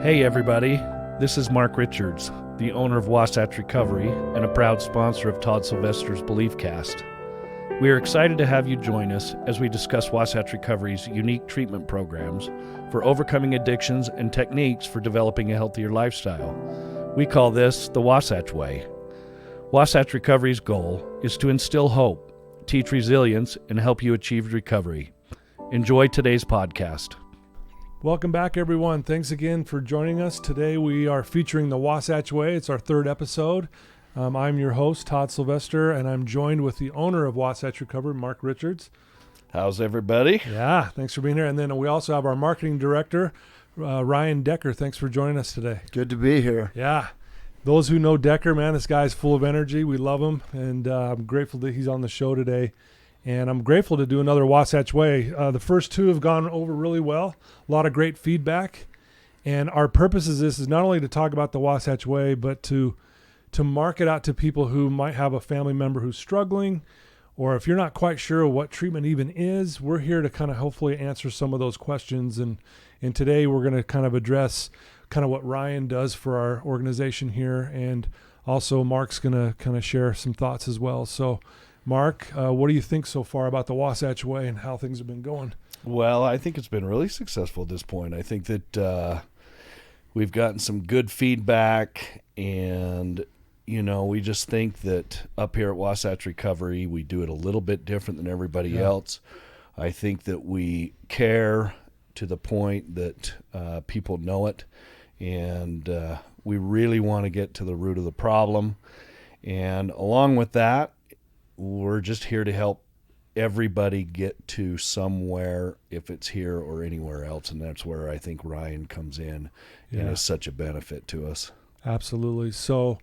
Hey everybody, this is Mark Richards, the owner of Wasatch Recovery and a proud sponsor of Todd Sylvester's BeliefCast. We are excited to have you join us as we discuss Wasatch Recovery's unique treatment programs for overcoming addictions and techniques for developing a healthier lifestyle. We call this the Wasatch Way. Wasatch Recovery's goal is to instill hope, teach resilience, and help you achieve recovery. Enjoy today's podcast. Welcome back, everyone. Thanks again for joining us. Today we are featuring the Wasatch Way. It's our third episode. I'm your host, Todd Sylvester, and I'm joined with the owner of Wasatch Recovery, Mark Richards. How's everybody? Yeah, thanks for being here. And then we also have our marketing director, Ryan Decker. Thanks for joining us today. Good to be here. Yeah. Those who know Decker, man, this guy's full of energy. We love him, and I'm grateful that he's on the show today. And I'm grateful to do another Wasatch Way. The first two have gone over really well. A lot of great feedback. And our purpose is this is not only to talk about the Wasatch Way, but to market out to people who might have a family member who's struggling, or if you're not quite sure what treatment even is, we're here to kind of hopefully answer some of those questions. And today we're going to kind of address kind of what Ryan does for our organization here. And also Mark's going to kind of share some thoughts as well. So Mark, what do you think so far about the Wasatch Way and how things have been going? Well, I think it's been really successful at this point. I think that we've gotten some good feedback, and, you know, we just think that up here at Wasatch Recovery, we do it a little bit different than everybody else. I think that we care to the point that people know it, and we really want to get to the root of the problem. And along with that, we're just here to help everybody get to somewhere, if it's here or anywhere else, and that's where I think Ryan comes in and is such a benefit to us. Absolutely. So,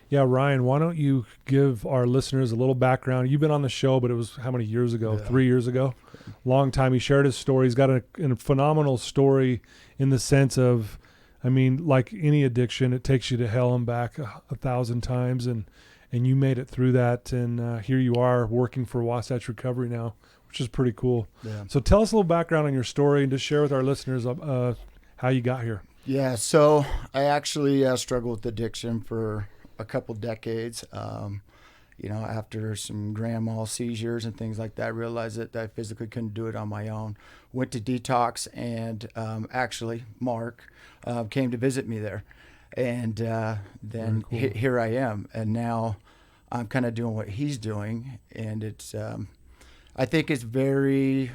yeah, Ryan, why don't you give our listeners a little background? You've been on the show, but it was how many years ago? 3 years ago? Long time. He shared his story. He's got a phenomenal story in the sense of, I mean, like any addiction, it takes you to hell and back 1,000 times, and you made it through that, and here you are working for Wasatch Recovery now, which is pretty cool. Yeah. So tell us a little background on your story and just share with our listeners how you got here. Yeah, so I actually struggled with addiction for a couple decades. After some grand mal seizures and things like that, I realized that I physically couldn't do it on my own. Went to detox, and actually Mark came to visit me there. And then cool. Here I am, and now I'm kind of doing what he's doing, and it's I think it's very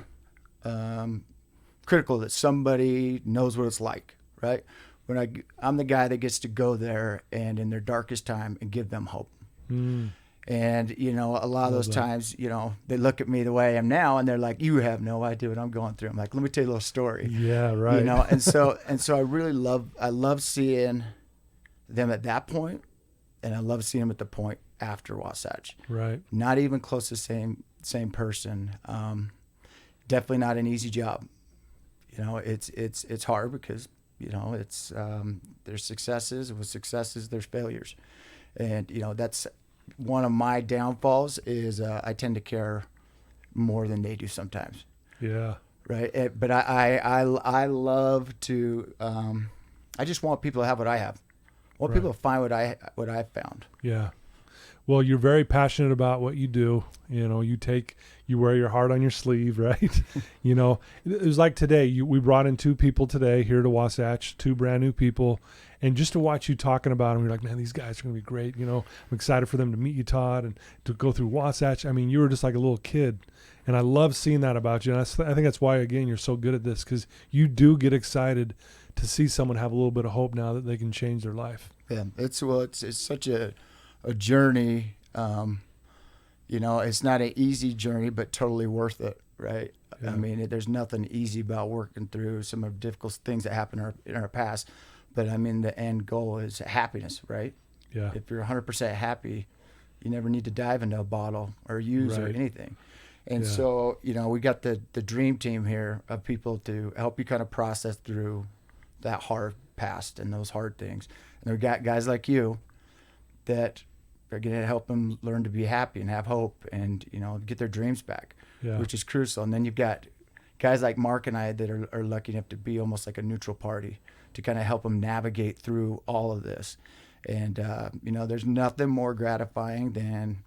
critical that somebody knows what it's like, right? When I'm the guy that gets to go there and in their darkest time and give them hope. And a lot of those times, they look at me the way I am now, and they're like, "You have no idea what I'm going through." I'm like, "Let me tell you a little story." Yeah, right. And so I really love seeing them at that point, and I love seeing them at the point after Wasatch. Right. Not even close to same person. Definitely not an easy job. It's hard because it's there's successes. With successes, there's failures, and that's one of my downfalls is I tend to care more than they do sometimes. Yeah. Right. But I love to. I just want people to have what I have. I want people to find what I found. Yeah. Well, you're very passionate about what you do. You wear your heart on your sleeve, right? It was like today, we brought in two people today here to Wasatch, two brand new people. And just to watch you talking about them, you're like, man, these guys are going to be great. I'm excited for them to meet you, Todd, and to go through Wasatch. I mean, you were just like a little kid. And I love seeing that about you. And I think that's why, again, you're so good at this, because you do get excited to see someone have a little bit of hope now that they can change their life. Yeah, it's such a journey. It's not an easy journey, but totally worth it, right? Yeah. I mean, there's nothing easy about working through some of the difficult things that happen in our past. But I mean, the end goal is happiness, right? Yeah. If you're 100% happy, you never need to dive into a bottle or use or anything. And so, we got the dream team here of people to help you kind of process through that hard past and those hard things. And we got guys like you that are going to help them learn to be happy and have hope and, get their dreams back, which is crucial. And then you've got guys like Mark and I that are lucky enough to be almost like a neutral party to kind of help them navigate through all of this. And, there's nothing more gratifying than,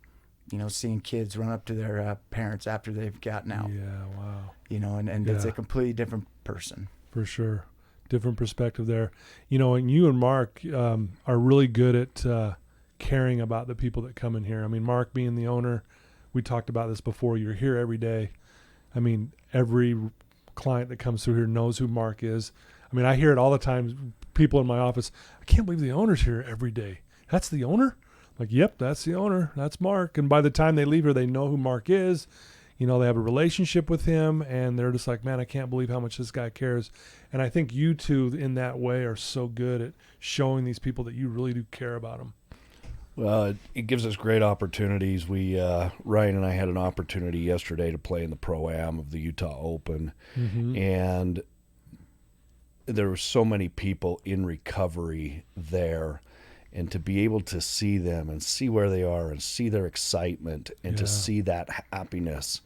seeing kids run up to their parents after they've gotten out. Yeah, wow. And it's a completely different person. For sure. Different perspective there. And you and Mark are really good at caring about the people that come in here. I mean, Mark being the owner, we talked about this before. You're here every day. I mean, every client that comes through here knows who Mark is. I mean, I hear it all the time. People in my office, I can't believe the owner's here every day. That's the owner? Like, yep, that's the owner. That's Mark. And by the time they leave here, they know who Mark is. They have a relationship with him, and they're just like, man, I can't believe how much this guy cares. And I think you two, in that way, are so good at showing these people that you really do care about them. Well, it gives us great opportunities. We Ryan and I had an opportunity yesterday to play in the Pro-Am of the Utah Open, and there were so many people in recovery there, and to be able to see them and see where they are and see their excitement and to see that happiness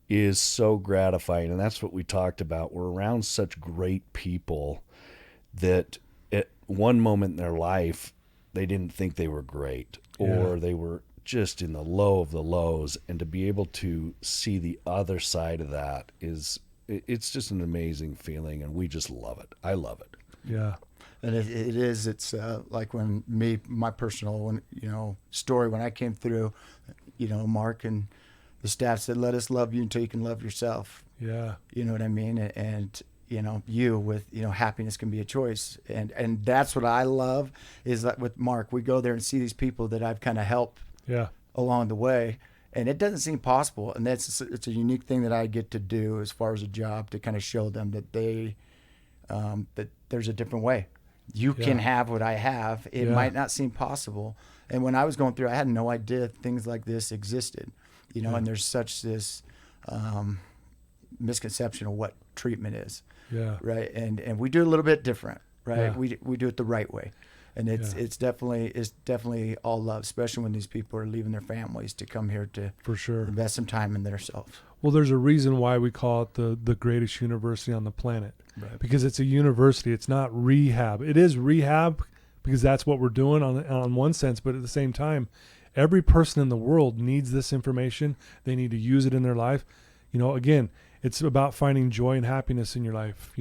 is so gratifying. And that's what we talked about. We're around such great people that at one moment in their life, they didn't think they were great, or they were just in the low of the lows. And to be able to see the other side of that it's just an amazing feeling, and we just love it. I love it. Yeah. And it's like my personal story when I came through, Mark and the staff said, let us love you until you can love yourself. Yeah. You know what I mean? And you with, happiness can be a choice. And that's what I love is that with Mark, we go there and see these people that I've kind of helped along the way. And it doesn't seem possible. And it's a unique thing that I get to do as far as a job to kind of show them that that there's a different way. You can have what I have. It might not seem possible. And when I was going through, I had no idea things like this existed, and there's such this misconception of what treatment is. Yeah. Right. And we do it a little bit different, right? Yeah. We do it the right way. And it's definitely all love, especially when these people are leaving their families to come here to invest some time in themselves. Well, there's a reason why we call it the greatest university on the planet, because it's a university. It's not rehab. It is rehab because that's what we're doing on one sense, but at the same time, every person in the world needs this information. They need to use it in their life. Again, it's about finding joy and happiness in your life.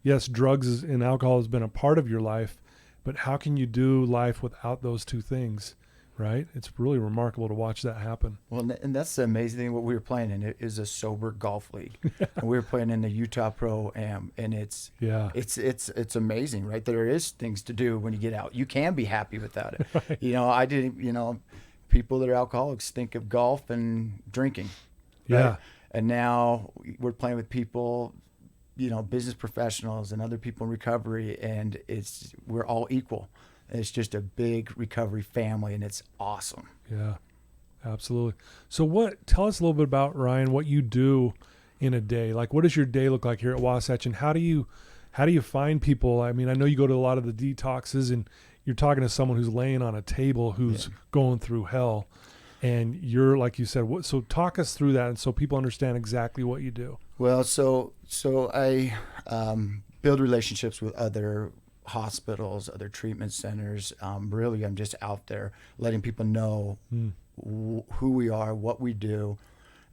Yes, drugs and alcohol has been a part of your life, but how can you do life without those two things, right? It's really remarkable to watch that happen. Well, and that's the amazing thing. What we were playing in is a sober golf league, and we were playing in the Utah Pro-Am, and it's amazing, right? There is things to do when you get out. You can be happy without it. Right. I didn't. People that are alcoholics think of golf and drinking. Right? Yeah. And now we're playing with people, business professionals and other people in recovery, and we're all equal. It's just a big recovery family, and it's awesome. Yeah, absolutely. So tell us a little bit about, Ryan, what you do in a day. Like, what does your day look like here at Wasatch, and how do you find people? I mean, I know you go to a lot of the detoxes, and you're talking to someone who's laying on a table who's going through hell. And you're, like you said, so talk us through that, and so people understand exactly what you do. Well, so I build relationships with other hospitals, other treatment centers. Really, I'm just out there letting people know who we are, what we do,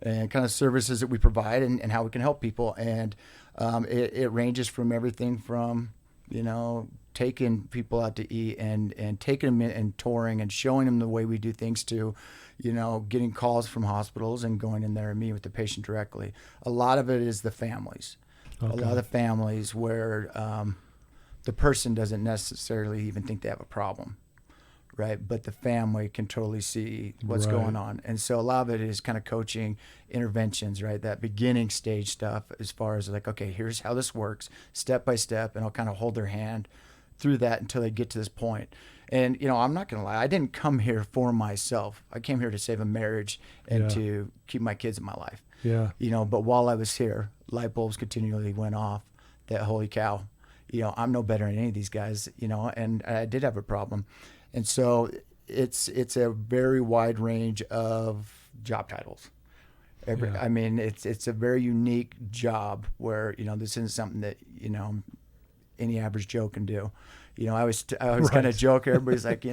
and kind of services that we provide, and how we can help people. And it ranges from everything from, taking people out to eat and taking them in and touring and showing them the way we do things to, getting calls from hospitals and going in there and meeting with the patient directly. A lot of it is the families. Okay. A lot of the families where the person doesn't necessarily even think they have a problem, right? But the family can totally see what's going on. And so a lot of it is kind of coaching interventions, right? That beginning stage stuff as far as like, okay, here's how this works, step by step, and I'll kind of hold their hand through that until they get to this point. And, I'm not going to lie, I didn't come here for myself. I came here to save a marriage and to keep my kids in my life. Yeah. But while I was here, light bulbs continually went off that, holy cow, I'm no better than any of these guys, and I did have a problem. And so it's a very wide range of job titles. I mean, it's a very unique job where, this isn't something that, any average Joe can do. I was kind of joke. Everybody's like,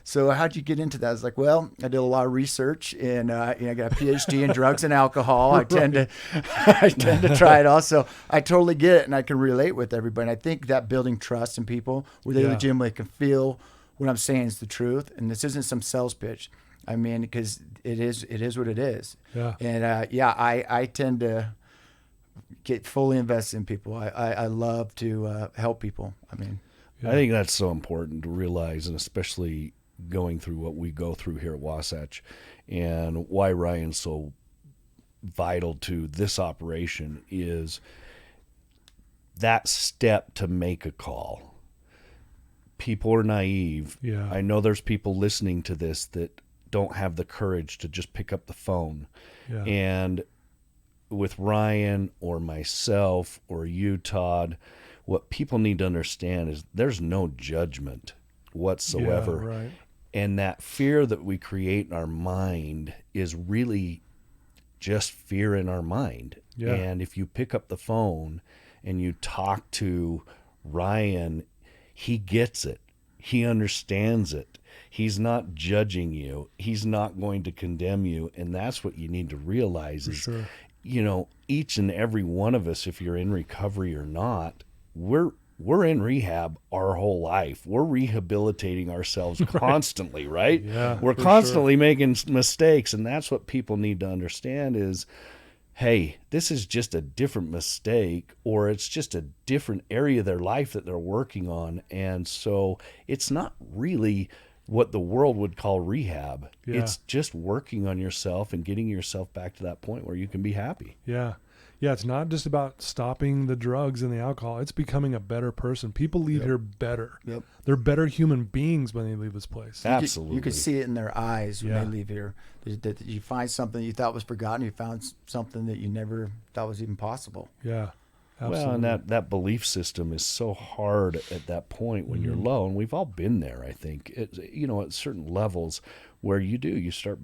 so how'd you get into that? I was like, well, I did a lot of research, and I got a PhD in drugs and alcohol. I tend to try it all. So I totally get it, and I can relate with everybody. And I think that building trust in people where they legitimately can feel what I'm saying is the truth, and this isn't some sales pitch. I mean, because it is what it is. Yeah. And I tend to get fully invested in people. I love to help people. I mean, I think that's so important to realize, and especially going through what we go through here at Wasatch, and why Ryan's so vital to this operation is that step to make a call. People are naive. Yeah. I know there's people listening to this that don't have the courage to just pick up the phone. Yeah. And with Ryan or myself or you, Todd, what people need to understand is there's no judgment whatsoever. Yeah, right. And that fear that we create in our mind is really just fear in our mind. Yeah. And if you pick up the phone and you talk to Ryan, he gets it. He understands it. He's not judging you. He's not going to condemn you. And that's what you need to realize is, sure. Each and every one of us, if you're in recovery or not, we're in rehab our whole life. We're rehabilitating ourselves constantly, right? Yeah, we're for constantly making mistakes. And that's what people need to understand is, hey, this is just a different mistake, or it's just a different area of their life that they're working on. And so it's not really what the world would call rehab. Yeah. It's just working on yourself and getting yourself back to that point where you can be happy. Yeah. Yeah, it's not just about stopping the drugs and the alcohol. It's becoming a better person. People leave here better. Yep. They're better human beings when they leave this place. Absolutely. You could see it in their eyes when Yeah. they leave here. That you find something you thought was forgotten. You found something that you never thought was even possible. Yeah. Absolutely. Well, and that belief system is so hard at that point when you're low, and we've all been there, I think. At certain levels where you start,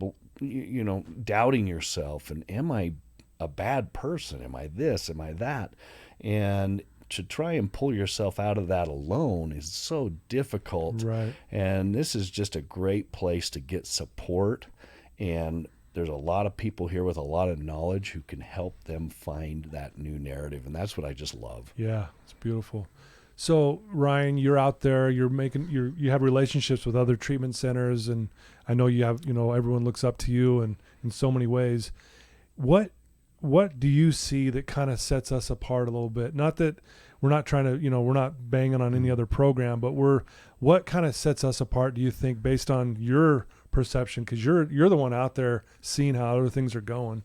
doubting yourself, and am I a bad person? Am I this? Am I that? And to try and pull yourself out of that alone is so difficult. Right. And this is just a great place to get support. And there's a lot of people here with a lot of knowledge who can help them find that new narrative. And that's what I just love. Yeah, it's beautiful. So Ryan, you're out there, you have relationships with other treatment centers, and I know you have, everyone looks up to you and in so many ways. What do you see that kind of sets us apart a little bit? Not that we're not trying to, we're not banging on any other program, but what kind of sets us apart, do you think, based on your perception? Because you're the one out there seeing how other things are going.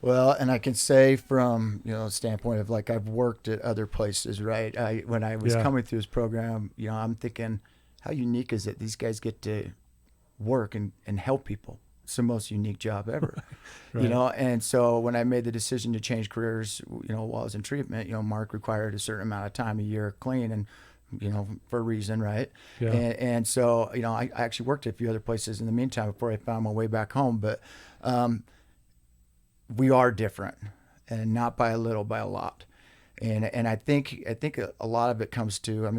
Well, and I can say from, standpoint of like I've worked at other places, right? When I was coming through this program, I'm thinking, how unique is it? These guys get to work and help people. It's the most unique job ever, Right. And so when I made the decision to change careers, while I was in treatment, Mark required a certain amount of time a year clean, and for a reason, right? Yeah. And so I actually worked at a few other places in the meantime before I found my way back home, but we are different, and not by a little, by a lot. And I think a lot of it comes to,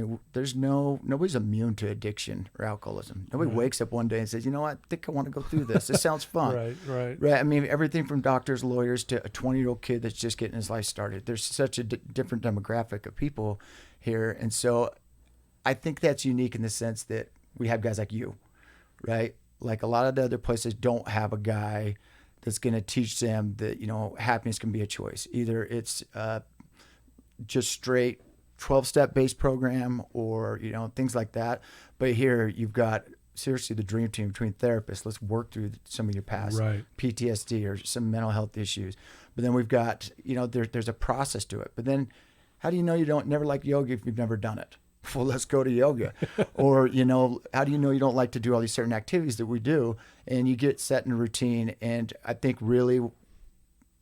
nobody's immune to addiction or alcoholism. Nobody wakes up one day and says, I think I want to go through this. This sounds fun. Right. Right. Everything from doctors, lawyers, to a 20-year-old kid that's just getting his life started. There's such a different demographic of people here. And so I think that's unique in the sense that we have guys like you, right? Like a lot of the other places don't have a guy that's going to teach them that, happiness can be a choice. Either it's just straight 12-step based program or, things like that. But here you've got seriously the dream team between therapists. Let's work through some of your past PTSD or some mental health issues. But then we've got, there's a process to it. But then how do you know you don't never like yoga if you've never done it? Well, let's go to yoga. Or, how do you know you don't like to do all these certain activities that we do? And you get set in a routine. And I think really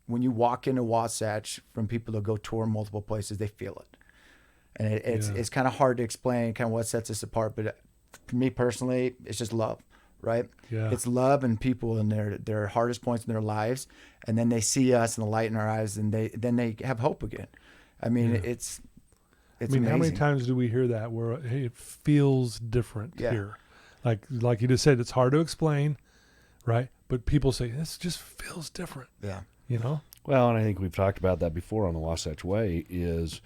when you walk into Wasatch from people that go tour multiple places, they feel it. And it's kind of hard to explain kind of what sets us apart. But for me personally, it's just love, right? Yeah. It's love and people in their hardest points in their lives, and then they see us and the light in our eyes, and they have hope again. I mean, it's I mean, amazing. how many times do we hear that where, hey, it feels different Yeah. here? Like you just said, it's hard to explain, right? But people say, this just feels different, Yeah. you know? Well, and I think we've talked about that before on the Wasatch Way, is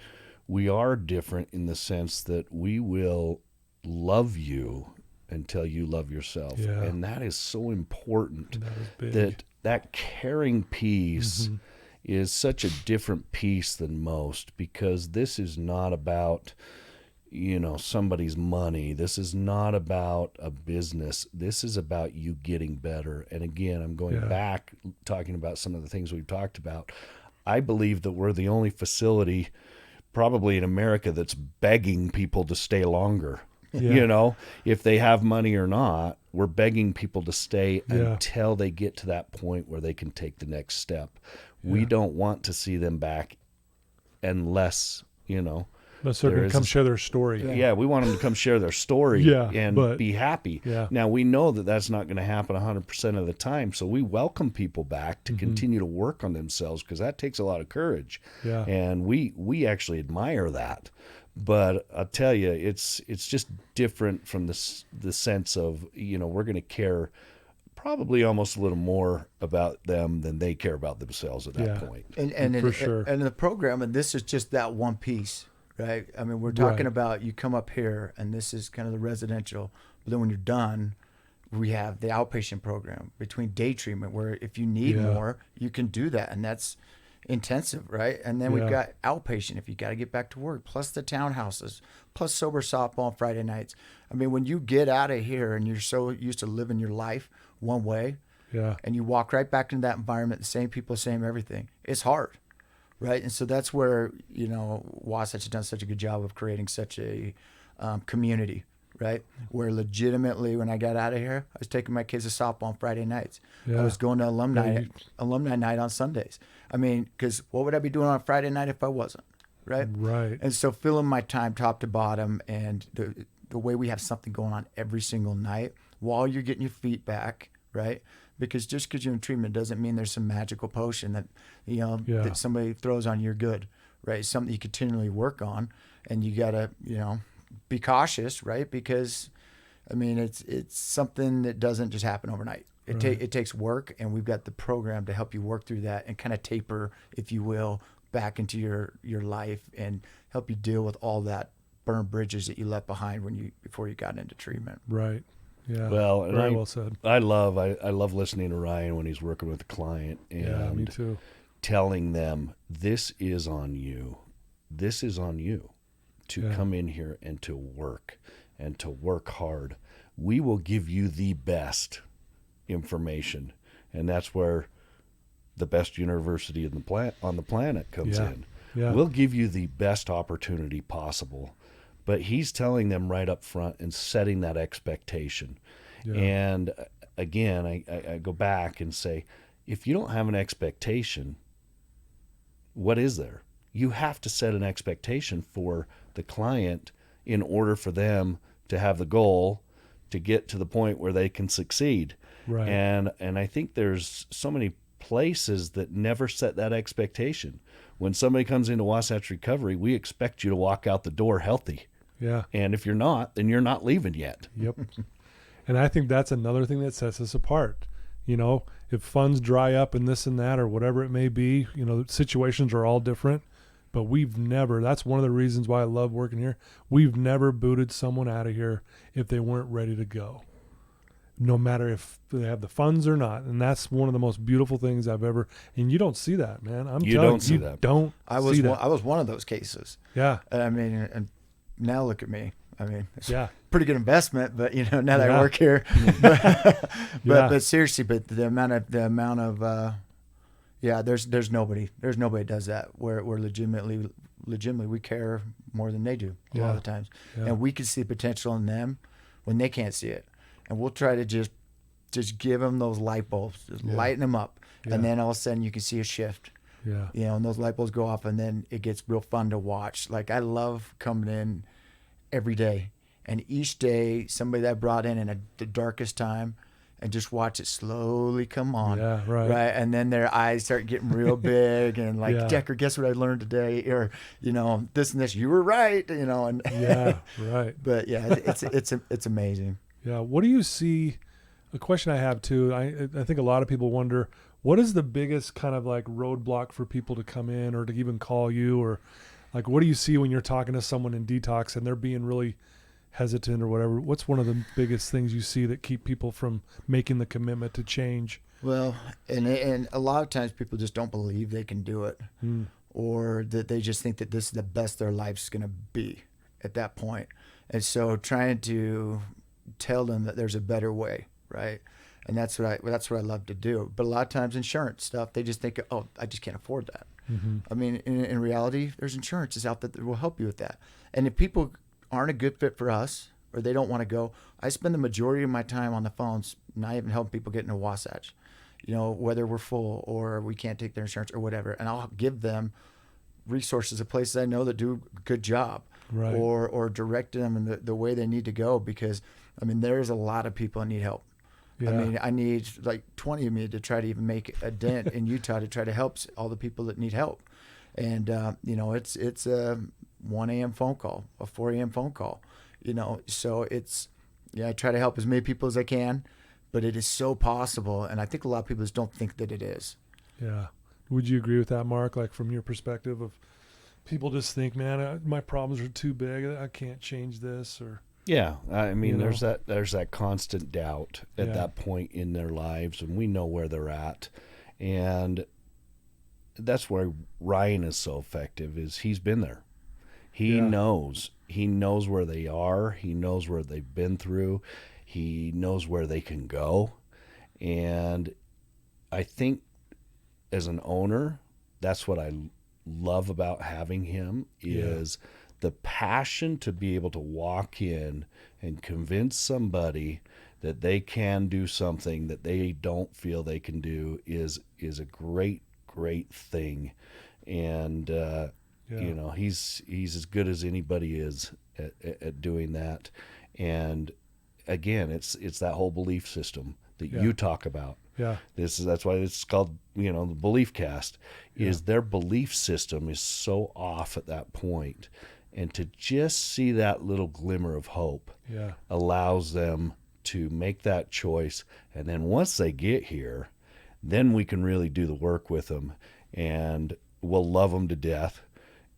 we are different in the sense that we will love you until you love yourself. Yeah. And that is so important, That was big. that caring piece is such a different piece than most, because this is not about, somebody's money. This is not about a business. This is about you getting better. And again, I'm going back talking about some of the things we've talked about. I believe that we're the only facility probably in America that's begging people to stay longer. Yeah. If they have money or not, we're begging people to stay until they get to that point where they can take the next step. We don't want to see them back unless, Unless they're going to come share their story. Yeah, we want them to come share their story and be happy. Yeah. Now, we know that that's not going to happen 100% of the time, so we welcome people back to continue to work on themselves, because that takes a lot of courage. Yeah. And we actually admire that. But I'll tell you, it's just different from the sense of, we're going to care probably almost a little more about them than they care about themselves at that point. And For sure. And the program, and this is just that one piece, right? I mean, we're talking about you come up here, and this is kind of the residential. But then when you're done, we have the outpatient program between day treatment, where if you need more, you can do that, and that's intensive, right? And then we've got outpatient if you got to get back to work, plus the townhouses, plus sober softball on Friday nights. I mean, when you get out of here and you're so used to living your life one way, and you walk right back into that environment, the same people, same everything, it's hard, right? And so that's where, Wasatch has done such a good job of creating such a community, right? Where legitimately, when I got out of here, I was taking my kids to softball on Friday nights. I was going to alumni night on Sundays. I mean, because what would I be doing on Friday night if I wasn't, right? Right. And so filling my time top to bottom, and the way we have something going on every single night while you're getting your feet back, right? Because just because you're in treatment doesn't mean there's some magical potion that, that somebody throws on you're good, right? It's something you continually work on, and you got to, be cautious, right? Because, I mean, it's something that doesn't just happen overnight. It takes work, and we've got the program to help you work through that and kind of taper, if you will, back into your life and help you deal with all that burned bridges that you left behind before you got into treatment. Right. Yeah. Well, very well said. I love listening to Ryan when he's working with a client and me too. telling them, this is on you. This is on you to come in here and to work hard. We will give you the best information, and that's where the best university on the planet comes in. Yeah. We'll give you the best opportunity possible. But he's telling them right up front and setting that expectation. Yeah. And again, I go back and say, if you don't have an expectation, what is there? You have to set an expectation for the client in order for them to have the goal to get to the point where they can succeed. Right. And I think there's so many places that never set that expectation. When somebody comes into Wasatch Recovery, we expect you to walk out the door healthy. Yeah. And if you're not, then you're not leaving yet. Yep. And I think that's another thing that sets us apart. If funds dry up and this and that or whatever it may be, situations are all different. But that's one of the reasons why I love working here. We've never booted someone out of here if they weren't ready to go, no matter if they have the funds or not. And that's one of the most beautiful things I've ever, and you don't see that, man. You don't see that. I was one of those cases. Yeah. I mean, and now look at me. I mean, it's pretty good investment, but now that I work here, but seriously, but the amount of there's nobody does that where legitimately we care more than they do a lot of the times, and we can see potential in them when they can't see it, and we'll try to just give them those light bulbs, just lighten them up, and then all of a sudden you can see a shift. Yeah. And those light bulbs go off, and then it gets real fun to watch. Like, I love coming in every day, and each day somebody that I brought in the darkest time, and just watch it slowly come on. Yeah, right. Right. And then their eyes start getting real big and like, Yeah. Decker, guess what I learned today? Or, this and this, you were right, and Yeah, right. but yeah, it's amazing. Yeah. What do you see? A question I have too, I think a lot of people wonder, what is the biggest kind of like roadblock for people to come in or to even call you, or like, what do you see when you're talking to someone in detox and they're being really hesitant or whatever? What's one of the biggest things you see that keep people from making the commitment to change? Well, and a lot of times people just don't believe they can do it, or that they just think that this is the best their life's going to be at that point. And so trying to tell them that there's a better way, right? And that's what I love to do. But a lot of times insurance stuff, they just think, oh, I just can't afford that. Mm-hmm. I mean, in reality, there's insurances out there that will help you with that. And if people aren't a good fit for us, or they don't want to go, I spend the majority of my time on the phones, not even helping people get into Wasatch, whether we're full or we can't take their insurance or whatever. And I'll give them resources of places I know that do a good job, Right. or direct them in the way they need to go, because I mean, there's a lot of people that need help. Yeah. I mean, I need like 20 of me to try to even make a dent in Utah to try to help all the people that need help. And, it's a 1 a.m. phone call, a 4 a.m. phone call, so I try to help as many people as I can, but it is so possible. And I think a lot of people just don't think that it is. Yeah. Would you agree with that, Mark? Like from your perspective of people just think, man, my problems are too big. I can't change this, or. Yeah, I mean, You know? there's that constant doubt at Yeah. that point in their lives, and we know where they're at, and that's where Ryan is so effective. Is he's been there, he Yeah. knows where they are, he knows where they've been through, he knows where they can go, and I think as an owner, that's what I love about having him is. Yeah. The passion to be able to walk in and convince somebody that they can do something that they don't feel they can do is a great thing, and he's as good as anybody is at doing that. And again, it's that whole belief system that Yeah. you talk about. Yeah. That's why it's called the belief cast. Is Yeah. their belief system is so off at that point. And to just see that little glimmer of hope Yeah. allows them to make that choice. And then once they get here, then we can really do the work with them, and we'll love them to death.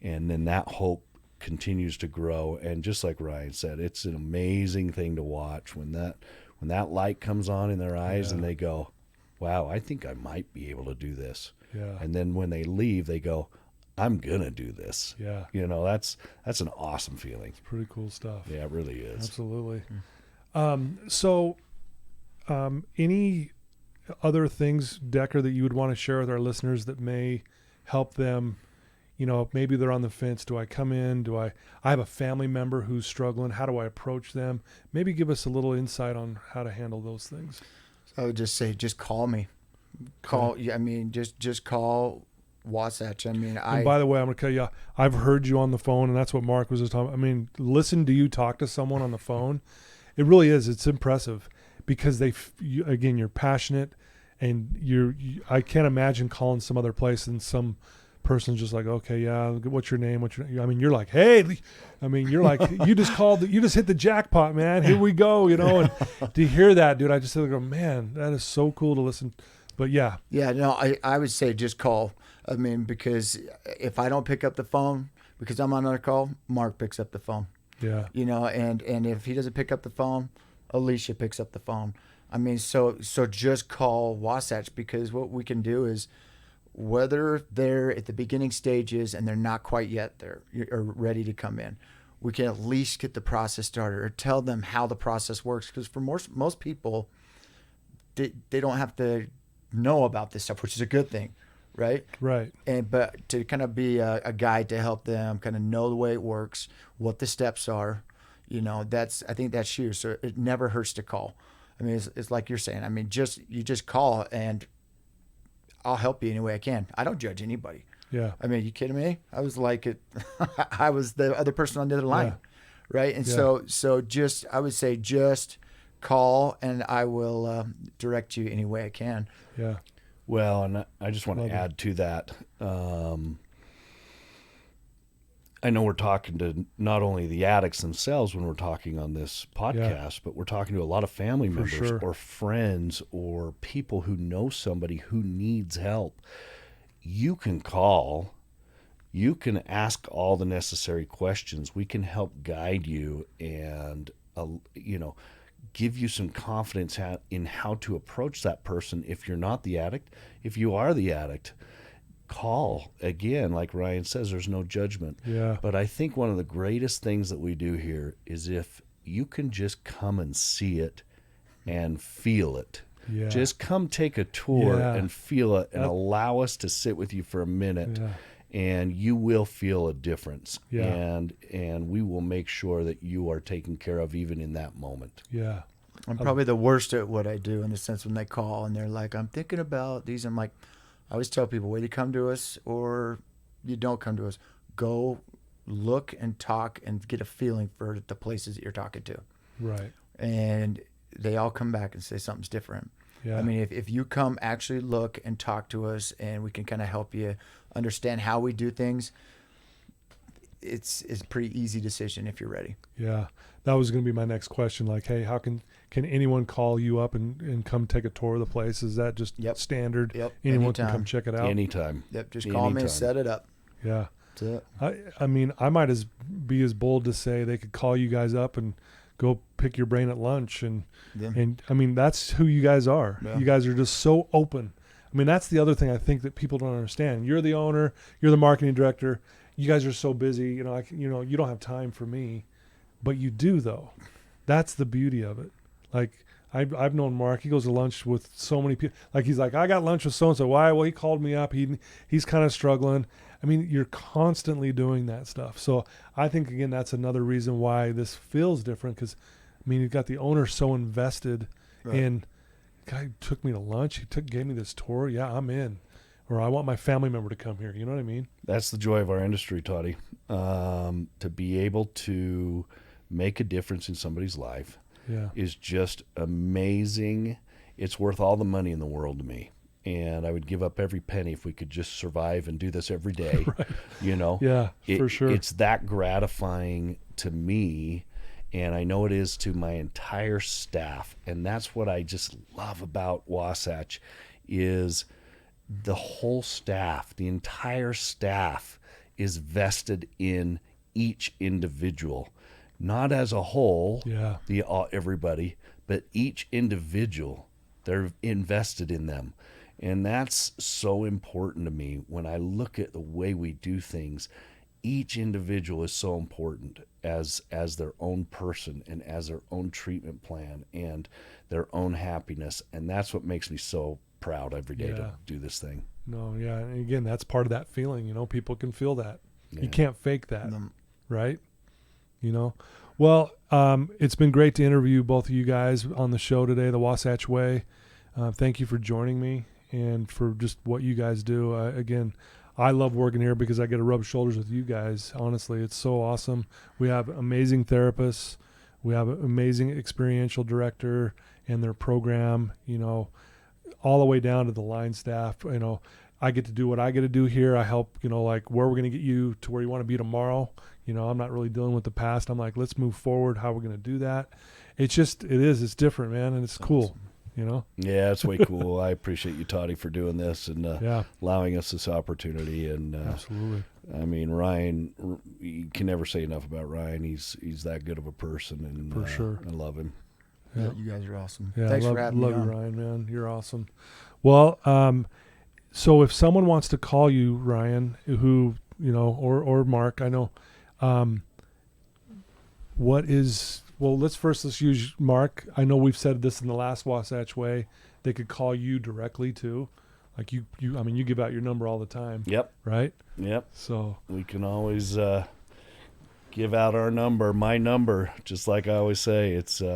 And then that hope continues to grow. And just like Ryan said, it's an amazing thing to watch when that light comes on in their eyes, Yeah. and they go, wow, I think I might be able to do this. Yeah. And then when they leave, they go, I'm gonna do this. Yeah. That's an awesome feeling. Pretty cool stuff. Yeah, it really is. Absolutely. Any other things, Decker, that you would want to share with our listeners that may help them? Maybe they're on the fence. Do I come in? I have a family member who's struggling. How do I approach them? Maybe give us a little insight on how to handle those things. I would just say, just call me. Just call Wasatch. And by the way, I'm going to tell you, I've heard you on the phone, and that's what Mark was just talking about. I mean, listen to you talk to someone on the phone. It really is. It's impressive because you're passionate, and I can't imagine calling some other place and some person's just like, okay, yeah, what's your name? You're like, hey, you're like, you just hit the jackpot, man. Here we go, and to hear that, dude, I just go, man, that is so cool to listen. But yeah. Yeah, no, I would say just call. Because if I don't pick up the phone because I'm on another call, Mark picks up the phone. Yeah. And if he doesn't pick up the phone, Alicia picks up the phone. So just call Wasatch, because what we can do is, whether they're at the beginning stages and they're not quite yet there or ready to come in, we can at least get the process started or tell them how the process works. Because for most people, they don't have to know about this stuff, which is a good thing. Right. But to kind of be a guide to help them kind of know the way it works, what the steps are, I think that's huge. So it never hurts to call. It's like you're saying. You just call, and I'll help you any way I can. I don't judge anybody. Yeah. You kidding me? I was like it. I was the other person on the other line, right? And Yeah. so just I would say just call, and I will direct you any way I can. Yeah. Well, and I just want Love to it. add to that. I know we're talking to not only the addicts themselves when we're talking on this podcast, but we're talking to a lot of family members sure. or friends or people who know somebody who needs help. You can call. You can ask all the necessary questions. We can help guide you and, give you some confidence in how to approach that person if you're not the addict. If you are the addict, call. Again, like Ryan says, there's no judgment. Yeah. But I think one of the greatest things that we do here is if you can just come and see it and feel it. Yeah. Just come take a tour Yeah. and feel it and allow us to sit with you for a minute. Yeah. And you will feel a difference. Yeah. And we will make sure that you are taken care of even in that moment. Yeah. I'm probably the worst at what I do, in the sense when they call and they're like, I'm thinking about these. I'm like, I always tell people, whether you come to us or you don't come to us, go look and talk and get a feeling for the places that you're talking to. Right. And they all come back and say something's different. Yeah. I mean, if you come actually look and talk to us, and we can kind of help you understand how we do things, it's a pretty easy decision if you're ready. Yeah. That was going to be my next question. Like, hey, how can anyone call you up and come take a tour of the place? Is that just standard? Yep. Anyone can Anytime. come check it out? Anytime. Yep. Just call me and Anytime. set it up. Yeah. That's it. I mean, I might be as bold to say they could call you guys up and go pick your brain at lunch. And I mean, that's who you guys are. Yeah. You guys are just so open. I mean, that's the other thing I think that people don't understand. You're the owner. You're the marketing director. You guys are so busy. You don't have time for me, but you do though. That's the beauty of it. Like I've known Mark. He goes to lunch with so many people. Like he's like, I got lunch with so and so. Why? Well, he called me up. He's kind of struggling. I mean, you're constantly doing that stuff. So I think again, that's another reason why this feels different. Because I mean, you've got the owner so invested in. Guy took me to lunch. Gave me this tour. Yeah, I'm in. Or I want my family member to come here. You know what I mean? That's the joy of our industry, Toddy. To be able to make a difference in somebody's life is just amazing. It's worth all the money in the world to me. And I would give up every penny if we could just survive and do this every day. Right. Yeah, for sure. It's that gratifying to me. And I know it is to my entire staff. And that's what I just love about Wasatch is the whole staff, the entire staff is vested in each individual, not as a whole, everybody, but each individual. They're invested in them. And that's so important to me when I look at the way we do things. Each individual is so important as their own person and as their own treatment plan and their own happiness. And that's what makes me so proud every day to do this thing. No, yeah. And again, that's part of that feeling, people can feel that. Yeah. You can't fake that, right? Well, it's been great to interview both of you guys on the show today, the Wasatch Way. Thank you for joining me and for just what you guys do. Again, I love working here because I get to rub shoulders with you guys. Honestly, it's so awesome. We have amazing therapists. We have an amazing experiential director and their program, all the way down to the line staff. I get to do what I get to do here. I help, like where we're going to get you to where you want to be tomorrow. I'm not really dealing with the past. I'm like, let's move forward. How we're going to do that. It's different, man. And it's cool. Yeah, it's way cool. I appreciate you, Toddy, for doing this and allowing us this opportunity. And absolutely. I mean, Ryan, you can never say enough about Ryan. He's that good of a person, and for sure, I love him. Yeah, you guys are awesome. Yeah, Thanks for having me on. Love you, Ryan, man. You're awesome. Well, so if someone wants to call you, Ryan, who or Mark, I know, let's use Mark. I know we've said this in the last Wasatch Way. They could call you directly too. Like you give out your number all the time. Yep. Right? Yep. So we can always give out my number, just like I always say. It's you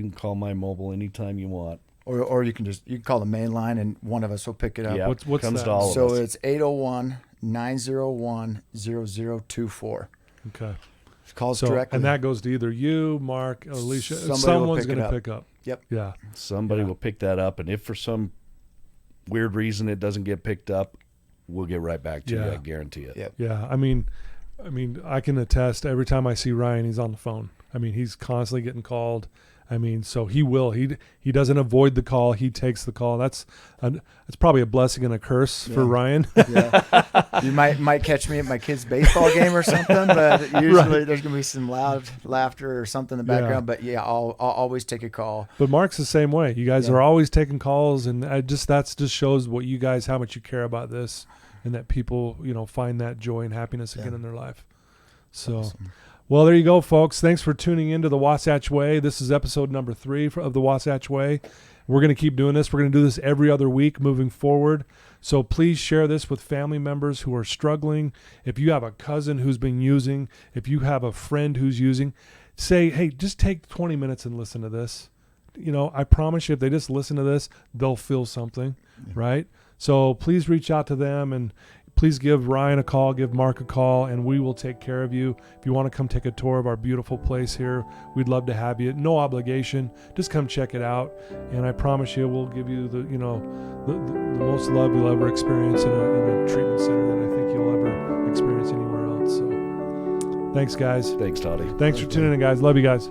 can call my mobile anytime you want. Or you can call the main line and one of us will pick it up. Yeah, what's comes that? to all of So us. it's 801-901-0024. Okay. Calls So directly. and that goes to either you, Mark, Alicia. Somebody will Someone's pick it going to up. pick up. Yep. Yeah. Somebody Yeah. will pick that up, and if for some weird reason it doesn't get picked up, we'll get right back to you. I guarantee it. Yep. Yeah. I mean, I can attest every time I see Ryan, he's on the phone. I mean, he's constantly getting called. I mean, so he will. He doesn't avoid the call. He takes the call. That's probably a blessing and a curse for Ryan. Yeah. You might catch me at my kid's baseball game or something, but usually there's gonna be some loud laughter or something in the background. But yeah, I'll always take a call. But Mark's the same way. You guys are always taking calls, and that just shows what you guys, how much you care about this, and that people, find that joy and happiness again in their life. So. Awesome. Well, there you go, folks. Thanks for tuning into the Wasatch Way. This is episode number 3 of the Wasatch Way. We're going to keep doing this. We're going to do this every other week moving forward. So please share this with family members who are struggling. If you have a cousin who's been using, if you have a friend who's using, say, hey, just take 20 minutes and listen to this. I promise you, if they just listen to this, they'll feel something, right? So please reach out to them, and please give Ryan a call, give Mark a call, and we will take care of you. If you want to come take a tour of our beautiful place here, we'd love to have you. No obligation. Just come check it out. And I promise you, we'll give you the most love you'll ever experience in a treatment center that I think you'll ever experience anywhere else. So thanks, guys. Thanks, Toddy. Thanks for tuning in, guys. Love you guys.